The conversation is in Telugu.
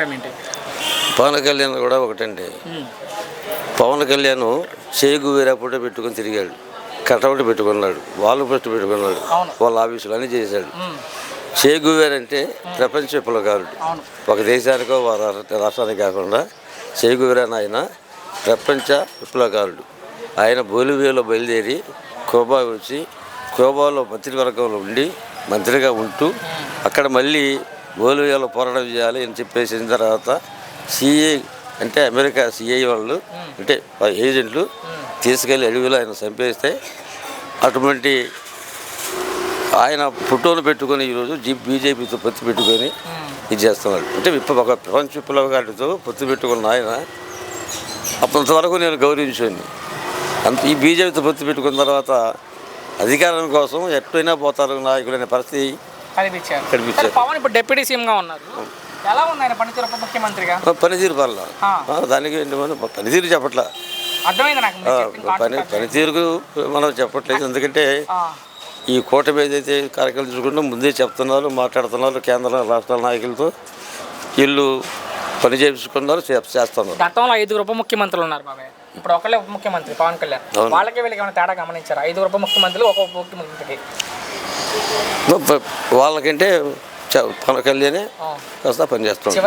ఏంటి? పవన్ కళ్యాణ్ కూడా ఒకటండి. పవన్ కళ్యాణ్ చేగు వేరే ఫోటో పెట్టుకొని తిరిగాడు, కటౌట్ పెట్టుకున్నాడు, వాళ్ళు ఫస్ట్ పెట్టుకున్నాడు, వాళ్ళ ఆఫీసులు అన్నీ చేశాడు. చేగు వేరంటే ప్రపంచ విప్లవకారుడు. ఒక దేశానికో రాష్ట్రానికి కాకుండా చేగు వేరని ఆయన ప్రపంచ విప్లవకారుడు. ఆయన బొలివియాలో బయలుదేరి క్యూబా వచ్చి క్యూబాలో మంత్రివర్గంలో ఉండి మంత్రిగా ఉంటూ అక్కడ మళ్ళీ బొలివియాలో పోరాటం చేయాలి అని చెప్పేసిన తర్వాత సిఐ అంటే అమెరికా సిఐ వాళ్ళు అంటే ఏజెంట్లు తీసుకెళ్ళి అడవిలో ఆయన చంపేస్తే అటువంటి ఆయన ఫోటోలు పెట్టుకొని ఈరోజు బీజేపీతో పొత్తు పెట్టుకొని ఇది చేస్తున్నాడు. అంటే ఒక ప్రపంచ విప్లవకారుడితో పొత్తు పెట్టుకున్న ఆయన అంతవరకు నేను గౌరవించాను. ఈ బీజేపీతో పొత్తు పెట్టుకున్న తర్వాత అధికారం కోసం ఎట్లయినా పోతారు నాయకులైన పరిస్థితి కనిపించారు. పవన్ ఇప్పుడు డిప్యూటీ సీఎంగా ఉన్నారు. ఎలా ఉంది ఆయన పనితీరు ఉప ముఖ్యమంత్రిగా? పనితీరు పర్ల దానికి పనితీరు చెప్పట్లా, అర్థమైంది నాకు. పనితీరుకు మనం చెప్పట్లేదు. ఎందుకంటే ఈ కూటమి ఏదైతే కార్యక్రమాలు చూసుకుంటూ ముందే చెప్తున్నారు, మాట్లాడుతున్నారు. కేంద్ర రాష్ట్రాల నాయకులతో వీళ్ళు పని చేయించుకున్నారు, చేస్తున్నారు. గతంలో 5 ఉప ముఖ్యమంత్రులు ఉన్నారు బాబాయ్, ఇప్పుడు ఒకళ్ళే ఉప ముఖ్యమంత్రి పవన్ కళ్యాణ్. వాళ్ళకి వీళ్ళకి ఏమైనా తేడా గమనించారు? 5 ఉప ముఖ్యమంత్రులు ఒక ఉప ముఖ్యమంత్రికి వాళ్ళకంటే పవన్ కళ్యాణే కాస్త పనిచేస్తున్నారు.